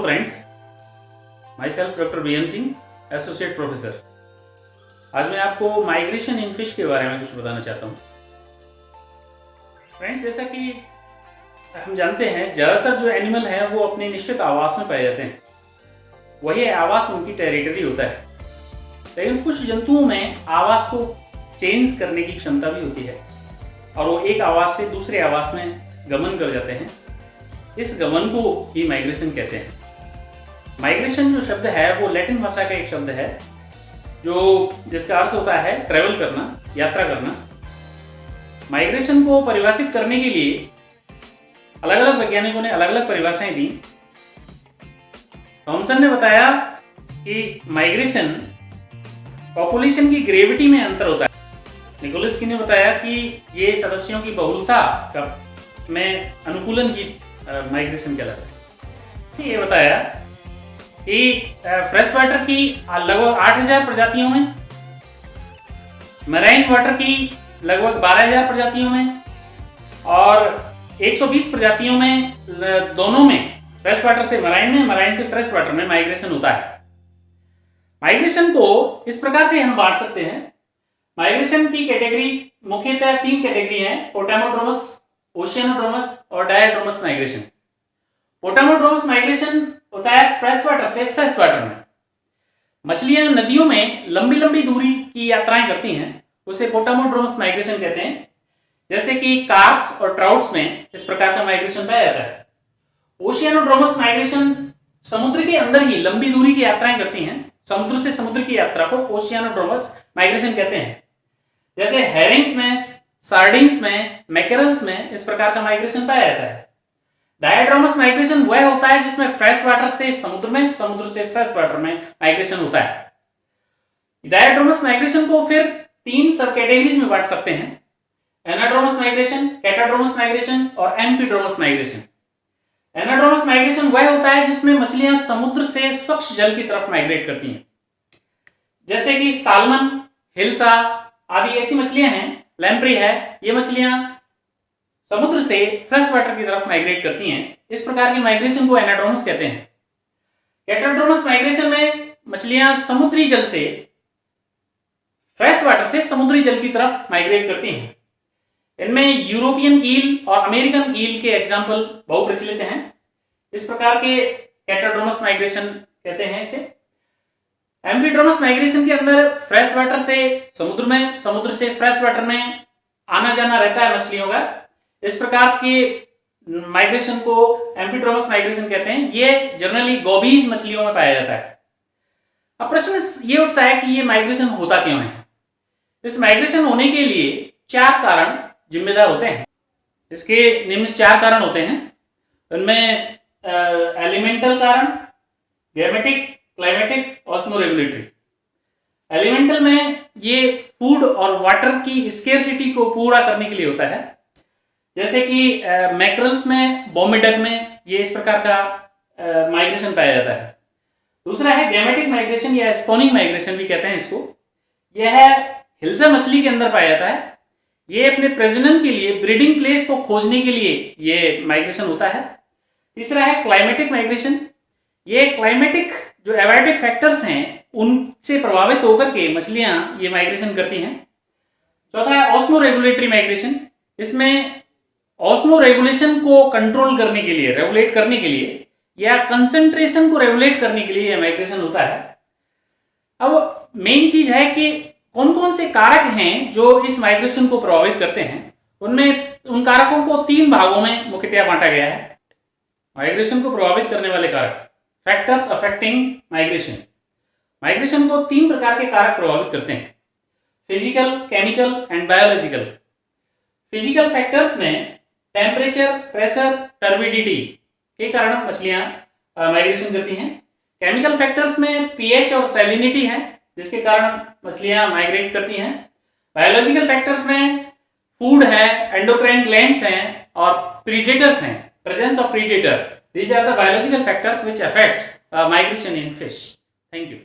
Friends, myself doctor BN Singh, associate professor. आज मैं आपको माइग्रेशन इन फिश के बारे में कुछ बताना चाहता हूँ। फ्रेंड्स, जैसा कि हम जानते हैं, ज़्यादातर जो एनिमल हैं वो अपने निश्चित आवास में पाए जाते हैं। वही आवास उनकी टेरिटरी होता है। लेकिन कुछ जंतुओं में आवास को चेंज करने की क्षमता भी होती है और वो एक आवास से दूसरे आवास में गमन कर जाते हैं। इस गमन को ही माइग्रेशन कहते हैं। माइग्रेशन जो शब्द है वो लैटिन भाषा का एक शब्द है जिसका अर्थ होता है ट्रैवल करना, यात्रा करना। माइग्रेशन को परिभाषित करने के लिए अलग अलग वैज्ञानिकों ने अलग अलग परिभाषाएं दी। थॉमसन ने बताया कि माइग्रेशन पॉपुलेशन की ग्रेविटी में अंतर होता है। निकोलस्की ने बताया कि ये सदस्यों की बहुलता में अनुकूलन की माइग्रेशन कहलाता है। ये बताया कि फ्रेश वाटर की लगभग 8000 प्रजातियों में, मैराइन वाटर की लगभग 12000 प्रजातियों में और 120 प्रजातियों में, दोनों में, फ्रेश वाटर से मैराइन में, मैराइन से फ्रेश वाटर में माइग्रेशन होता है। माइग्रेशन को इस प्रकार से हम बांट सकते हैं। माइग्रेशन की कैटेगरी मुख्यतः 3 कैटेगरी हैं: पोटामोड्रोमस, ओशियानोड्रोमस और डायड्रोमस माइग्रेशन। पोटामोड्रोमस माइग्रेशन होता है फ्रेश वाटर से फ्रेश वाटर में। मछलियां नदियों में लंबी लंबी दूरी की यात्राएं करती हैं, उसे पोटामोड्रोमस माइग्रेशन कहते हैं। जैसे कि कार्प्स और ट्राउट्स में इस प्रकार का माइग्रेशन पाया जाता है। ओशियानोड्रोमस माइग्रेशन समुद्र के अंदर ही लंबी दूरी की यात्राएं करती हैं। समुद्र से समुद्र की यात्रा को ओशियानोड्रोमस माइग्रेशन कहते हैं। जैसे हेरिंग्स में, सार्डिन्स में, मैकेरल्स में इस प्रकार का माइग्रेशन पाया जाता है। डायड्रोमस माइग्रेशन वह होता है जिसमें फ्रेश वाटर से समुद्र में, समुद्र से फ्रेश वाटर में माइग्रेशन होता है। डायड्रोमस माइग्रेशन को फिर 3 सब कैटेगरीज में बांट सकते हैं: एनाड्रोमस माइग्रेशन, कैटाड्रोमस माइग्रेशन और एम्फीड्रोमस माइग्रेशन। एनाड्रोमस माइग्रेशन वह होता है जिसमें मछलियां समुद्र से स्वच्छ जल की तरफ माइग्रेट करती हैं। जैसे कि साल्मन, हिल्सा आदि ऐसी मछलियां हैं, लैम्प्री है, ये मछलियां समुद्र से फ्रेश वाटर की तरफ माइग्रेट करती हैं। इस प्रकार की माइग्रेशन को एनाड्रोमस कहते हैं। कैटाड्रोमस माइग्रेशन में मछलियां समुद्री जल से, फ्रेश वाटर से समुद्री जल की तरफ माइग्रेट करती हैं। इनमें यूरोपियन ईल और अमेरिकन ईल के एग्जाम्पल बहुप्रचलित हैं। इस प्रकार के कैटाड्रोमस माइग्रेशन कहते हैं इसे। एम्फीड्रोमस माइग्रेशन के अंदर फ्रेश वाटर से समुद्र में, समुद्र से फ्रेश वाटर में आना जाना रहता है मछलियों का। इस प्रकार के माइग्रेशन को एम्फीड्रोमस माइग्रेशन कहते हैं। ये जनरली गोबीज मछलियों में पाया जाता है। अब प्रश्न ये उठता है कि ये माइग्रेशन होता क्यों है। इस माइग्रेशन होने के लिए 4 कारण जिम्मेदार होते हैं। इसके निम्न 4 कारण होते हैं। उनमें एलिमेंटल कारण, गैमेटिक, क्लाइमेटिक, ऑस्मोरेगुलेटरी। एलिमेंटल में ये फूड और वाटर की स्केर्सिटी को पूरा करने के लिए होता है। जैसे कि मैकरल्स में, बोमिडक में ये इस प्रकार का माइग्रेशन पाया जाता है। दूसरा है गैमेटिक माइग्रेशन या स्पॉनिंग माइग्रेशन भी कहते हैं इसको। यह हिल्सा मछली के अंदर पाया जाता है। ये अपने प्रजनन के लिए, ब्रीडिंग प्लेस को खोजने के लिए ये माइग्रेशन होता है। तीसरा है क्लाइमेटिक माइग्रेशन। ये क्लाइमेटिक जो एबायोटिक फैक्टर्स हैं उनसे प्रभावित होकर के मछलियां ये माइग्रेशन करती हैं। चौथा है ऑस्मो रेगुलेटरी माइग्रेशन। इसमें ऑस्मो रेगुलेशन को कंट्रोल करने के लिए, रेगुलेट करने के लिए या कंसंट्रेशन को रेगुलेट करने के लिए यह माइग्रेशन होता है। अब मेन चीज है कि कौन कौन से कारक हैं जो इस माइग्रेशन को प्रभावित करते हैं। उन कारकों को 3 भागों में मुख्यतः बांटा गया है। माइग्रेशन को प्रभावित करने वाले कारक, फैक्टर्स अफेक्टिंग माइग्रेशन। माइग्रेशन को 3 प्रकार के कारक प्रभावित करते हैं: physical, chemical and biological. Physical factors में टेम्परेचर, प्रेशर, टर्बिडिटी के कारण मछलियां माइग्रेशन करती हैं। केमिकल फैक्टर्स में पीएच और सैलिनिटी है, जिसके कारण मछलियां माइग्रेट करती हैं। बायोलॉजिकल फैक्टर्स में फूड है, एंडोक्राइन ग्लैंड्स हैं और प्रीडेटर्स हैं, presence of predator. These are the biological factors which affect migration in fish. Thank you.